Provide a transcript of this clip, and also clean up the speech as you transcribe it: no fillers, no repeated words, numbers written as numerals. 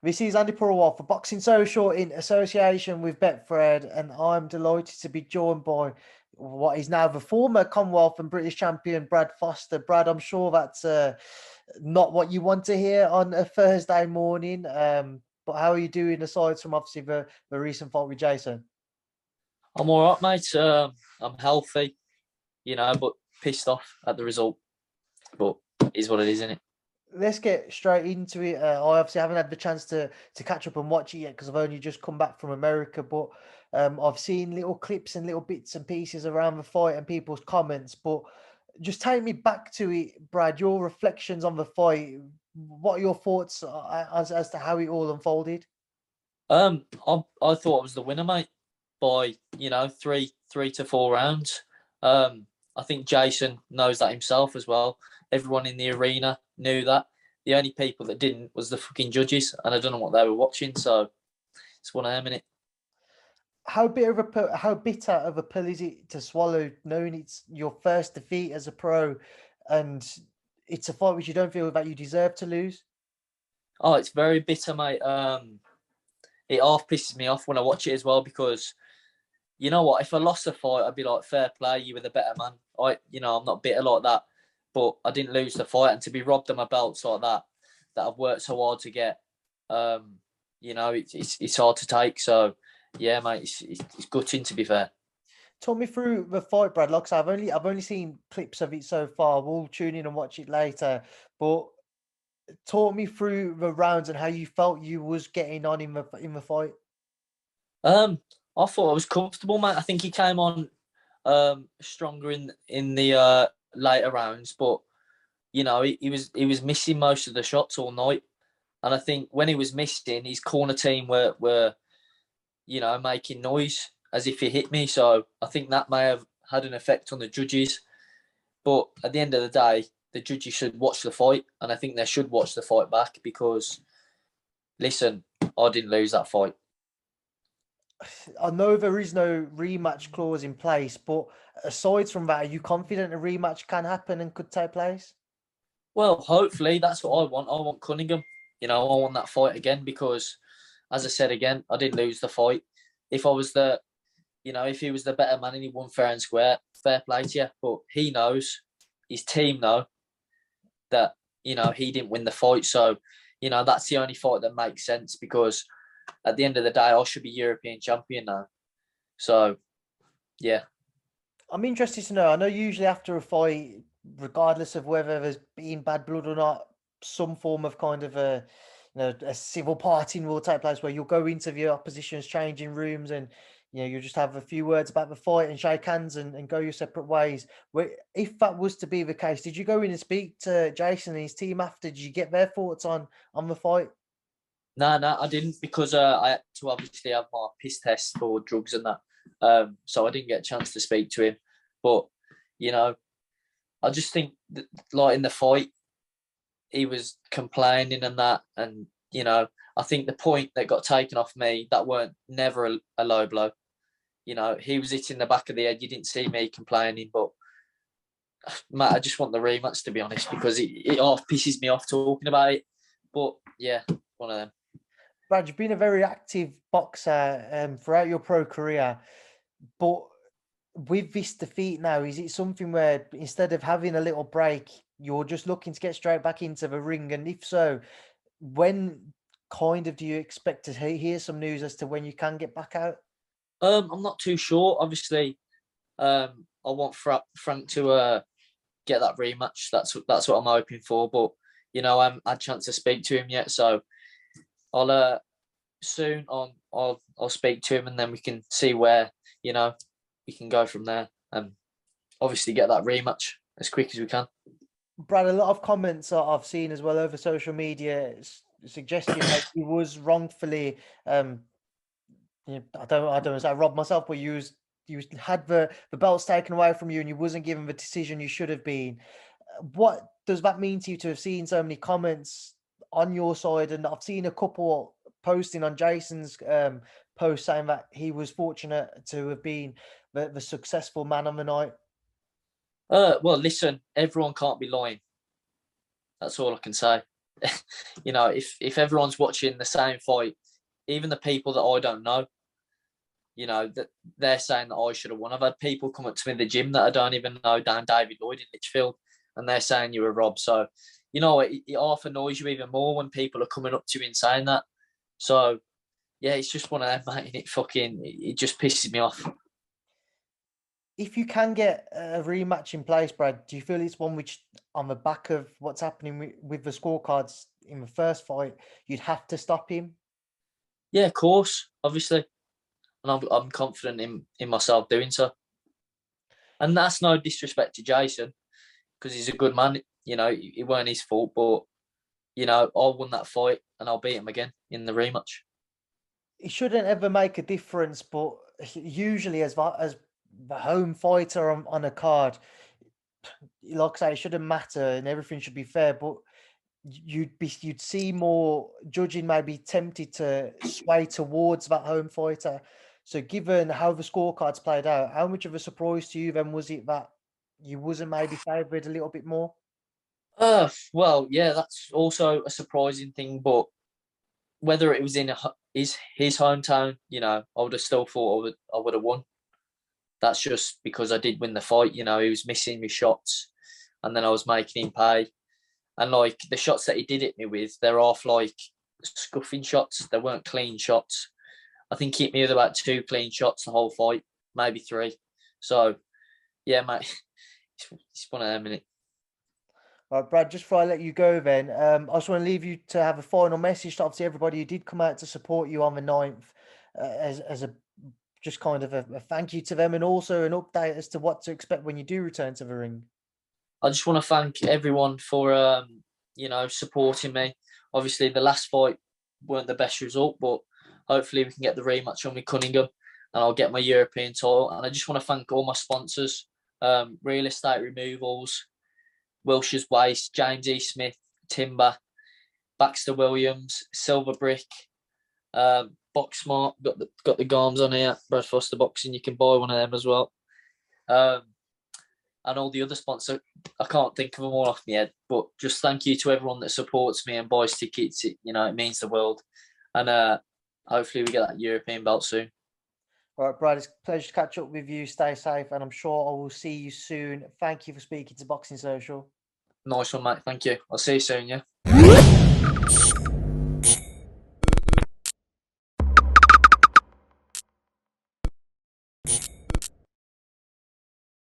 This is Andy Purewal for Boxing Social in association with Betfred, and I'm delighted to be joined by what is now the former Commonwealth and British champion, Brad Foster. Brad, I'm sure that's not what you want to hear on a Thursday morning, but how are you doing aside from obviously the recent fight with Jason? I'm all right, mate. I'm healthy, but pissed off at the result. But it is what it is, isn't it? Let's get straight into it. I obviously haven't had the chance to catch up and watch it yet because I've only just come back from America. But I've seen little clips and little bits and pieces around the fight and people's comments. But just take me back to it, Brad. Your reflections on the fight. What are your thoughts as to how it all unfolded? I thought I was the winner, mate, by three to four rounds. I think Jason knows that himself as well. Everyone in the arena knew that. The only people that didn't was the fucking judges, and I don't know what they were watching. So it's one of them, innit? How bitter of a pill is it to swallow, knowing it's your first defeat as a pro, and it's a fight which you don't feel that you deserve to lose? Oh, it's very bitter, mate. It half pisses me off when I watch it as well because you know what? If I lost a fight, I'd be like, fair play, you were the better man. I'm not bitter like that, but I didn't lose the fight, and to be robbed of my belts like that I've worked so hard to get, it's hard to take. So, yeah, mate, it's gutting to be fair. Talk me through the fight, Brad. Like I said, I've only seen clips of it so far. We'll tune in and watch it later. But talk me through the rounds and how you felt you was getting on in the fight. Um, I thought I was comfortable, mate. I think he came on stronger in the later rounds, but he was missing most of the shots all night. And I think when he was missing, his corner team were making noise as if he hit me. So I think that may have had an effect on the judges. But at the end of the day, the judges should watch the fight, and I think they should watch the fight back because, listen, I didn't lose that fight. I know there is no rematch clause in place, but aside from that, are you confident a rematch can happen and could take place? Well, hopefully that's what I want. I want Cunningham. I want that fight again because, as I said again, I didn't lose the fight. If I was if he was the better man and he won fair and square, fair play to you. But he knows, his team know that he didn't win the fight. So, that's the only fight that makes sense because at the end of the day, I should be European champion now. So, yeah. I'm interested to know. I know usually after a fight, regardless of whether there's been bad blood or not, some form of kind of a civil parting will take place where you'll go into the opposition's changing rooms and you'll just have a few words about the fight and shake hands and go your separate ways. If that was to be the case, did you go in and speak to Jason and his team after? Did you get their thoughts on the fight? No, I didn't because I had to obviously have my piss test for drugs and that. So I didn't get a chance to speak to him. But, I just think that, like in the fight, he was complaining and that. And, I think the point that got taken off me, that weren't never a low blow. He was hitting the back of the head. You didn't see me complaining. But, Matt, I just want the rematch, to be honest, because it half pisses me off talking about it. But, yeah, one of them. Brad, you've been a very active boxer throughout your pro career, but with this defeat now, is it something where instead of having a little break, you're just looking to get straight back into the ring? And if so, when kind of do you expect to hear some news as to when you can get back out? I'm not too sure. Obviously, I want Frank to get that rematch. That's what I'm hoping for. But I haven't had a chance to speak to him yet, so I'll soon on I'll speak to him and then we can see where we can go from there and obviously get that rematch as quick as we can. Brad, a lot of comments I've seen as well over social media suggesting that he was wrongfully I don't want to say robbed myself, but you had the belts taken away from you and you wasn't given the decision you should have been. What does that mean to you to have seen so many comments on your side? And I've seen a couple posting on Jason's post saying that he was fortunate to have been the successful man on the night. Well, listen, everyone can't be lying. That's all I can say. you know, if everyone's watching the same fight, even the people that I don't know, you know, that they're saying that I should have won. I've had people come up to me in the gym that I don't even know, down David Lloyd in Litchfield, and they're saying you were robbed. So, you know, it half annoys you even more when people are coming up to you and saying that. So, yeah, it's just one of them, mate. And it just pisses me off. If you can get a rematch in place, Brad, do you feel it's one which, on the back of what's happening with the scorecards in the first fight, you'd have to stop him? Yeah, of course, obviously. And I'm confident in myself doing so. And that's no disrespect to Jason, because he's a good man. You know, it weren't his fault, but, you know, I won that fight and I'll beat him again in the rematch. It shouldn't ever make a difference, but usually as the home fighter on a card, like I say, it shouldn't matter and everything should be fair, but you'd see more judging maybe tempted to sway towards that home fighter. So given how the scorecards played out, how much of a surprise to you then was it that you wasn't maybe favoured a little bit more? Well, yeah, that's also a surprising thing, but whether it was in his hometown, you know, I would have still thought I would have won. That's just because I did win the fight. You know, he was missing me shots, and then I was making him pay. And like the shots that he did hit me with, they're off like scuffing shots. They weren't clean shots. I think he hit me with about 2 clean shots the whole fight, maybe 3. So yeah, mate, it's one of them, innit? All right, Brad, just before I let you go then, I just want to leave you to have a final message to obviously everybody who did come out to support you on the 9th, as a just kind of a thank you to them, and also an update as to what to expect when you do return to the ring. I just want to thank everyone for you know, supporting me. Obviously, the last fight weren't the best result, but hopefully we can get the rematch on with Cunningham, and I'll get my European title. And I just want to thank all my sponsors: Real Estate Removals, Wilshire's Waste, James E. Smith, Timber, Baxter Williams, Silver Brick, Boxmart. Got the Garms on here. Brad Foster Boxing. You can buy one of them as well. And all the other sponsors. I can't think of them all off my head, but just thank you to everyone that supports me and buys tickets. You know, it means the world. And hopefully we get that European belt soon. All right, Brad, it's a pleasure to catch up with you. Stay safe, and I'm sure I will see you soon. Thank you for speaking to Boxing Social. Nice one, mate. Thank you. I'll see you soon, yeah?